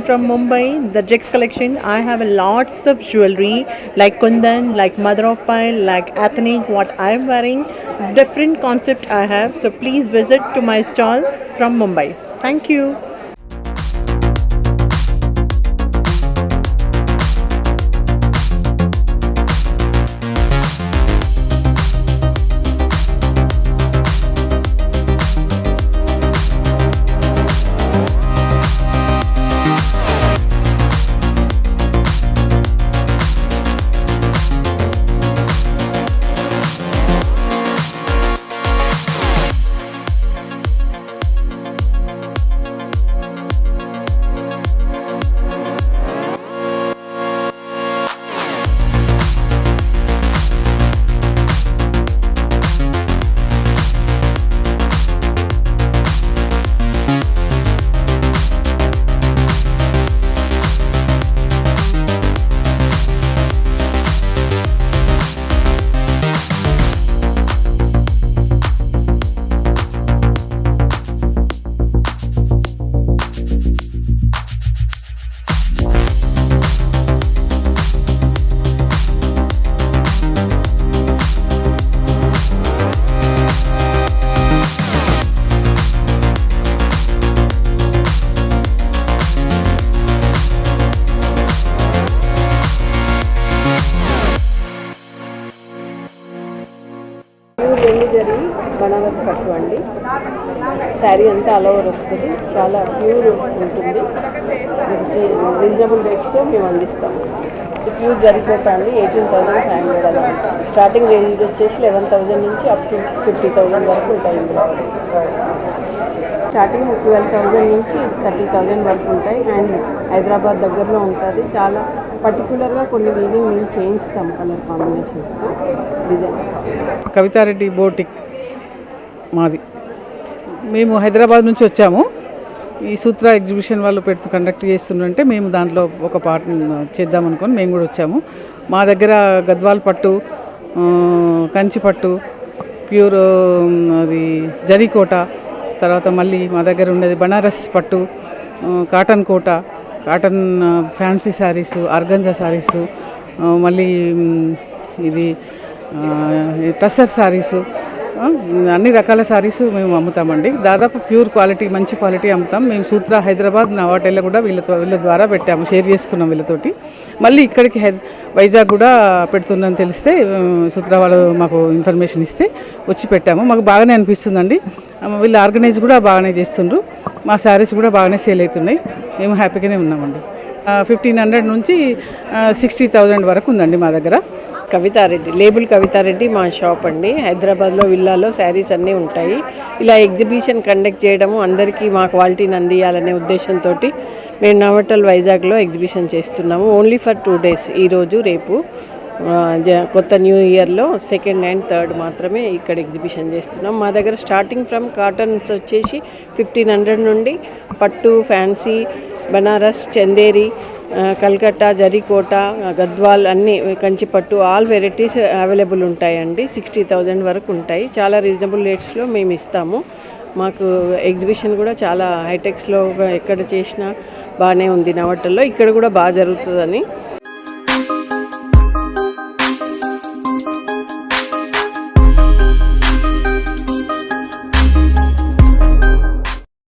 am from Mumbai, the Jex collection. I have lots of jewelry like Kundan, like mother of pearl, like ethnic. What I am wearing, different concept I have. So please visit to my stall from Mumbai. Thank you. Zari Banaras పట్టు అండి. శారీ అంతా all over వస్తుంది, చాలా pure ఉంటుంది. Reasonable రేట్స్తో మేము అందిస్తాం. Pure జరిపోతా అండి. 18,500 అలా. స్టార్టింగ్ రేంజ్ వచ్చేసి 11,000 నుంచి అప్ టు 50,000 వరకు ఉంటాయి ఇందులో. స్టార్టింగ్ 12,000 నుంచి 30,000 వరకు ఉంటాయి. అండ్ హైదరాబాద్ దగ్గరలో ఉంటుంది. చాలా పర్టికులర్గా కొన్ని వీవింగ్ మేము చేయిస్తాం కలర్ కాంబినేషన్స్తో డిజైన్. కవితారెడ్డి బోటిక్ మాది. మేము హైదరాబాద్ నుంచి వచ్చాము. ఈ సూత్ర ఎగ్జిబిషన్ వాళ్ళు కండక్ట్ చేస్తుంటే మేము దాంట్లో ఒక పార్ట్ చేద్దామనుకొని మేము కూడా వచ్చాము. మా దగ్గర గద్వాల్ పట్టు, కంచి పట్టు, ప్యూర్ అది జరీకోట, తర్వాత మళ్ళీ మా దగ్గర ఉండేది బనారస్ పట్టు, cotton Kota, cotton fancy saris, organza saris, మళ్ళీ ఇది టస్సర్ శారీసు, అన్ని రకాల శారీస్ మేము అమ్ముతామండి. దాదాపు ప్యూర్ క్వాలిటీ, మంచి క్వాలిటీ అమ్ముతాం. మేము సూత్ర హైదరాబాద్ నవాటెల్లో కూడా వీళ్ళ ద్వారా పెట్టాము, షేర్ చేసుకున్నాం వీళ్ళతోటి. మళ్ళీ ఇక్కడికి వైజాగ్ కూడా పెడుతుందని తెలిస్తే సూత్ర వాళ్ళు మాకు ఇన్ఫర్మేషన్ ఇస్తే వచ్చి పెట్టాము. మాకు బాగానే అనిపిస్తుందండి. వీళ్ళు ఆర్గనైజ్ కూడా బాగానే చేస్తుండ్రు. మా శారీస్ కూడా బాగానే సేల్ అవుతున్నాయి. మేము హ్యాపీగానే ఉన్నామండి. 1,500 నుంచి 60,000 వరకు ఉందండి మా దగ్గర. కవితారెడ్డి, లేబుల్ కవితారెడ్డి మా షాప్ అండి. హైదరాబాద్లో విల్లాలో శారీస్ అన్నీ ఉంటాయి. ఇలా ఎగ్జిబిషన్ కండక్ట్ చేయడము, అందరికీ మా క్వాలిటీని అందియాలనే ఉద్దేశంతో మేము నవటల్ వైజాగ్లో ఎగ్జిబిషన్ చేస్తున్నాము. ఓన్లీ ఫర్ 2 days, ఈరోజు రేపు. కొత్త న్యూ ఇయర్లో 2nd and 3rd మాత్రమే ఇక్కడ ఎగ్జిబిషన్ చేస్తున్నాం. మా దగ్గర స్టార్టింగ్ ఫ్రమ్ కాటన్స్ వచ్చేసి 1,500 నుండి పట్టు, ఫ్యాన్సీ, బనారస్, చందేరి, కల్కట్టా, జరీకోట, గద్వాల్, అన్ని కంచిపట్టు, ఆల్ వెరైటీస్ అవైలబుల్ ఉంటాయండి. 60,000 వరకు ఉంటాయి. చాలా రీజనబుల్ రేట్స్లో మేము ఇస్తాము. మాకు ఎగ్జిబిషన్ కూడా చాలా హైటెక్స్లో ఎక్కడ చేసినా బాగానే ఉంది. నవటల్లో ఇక్కడ కూడా బాగా జరుగుతుందని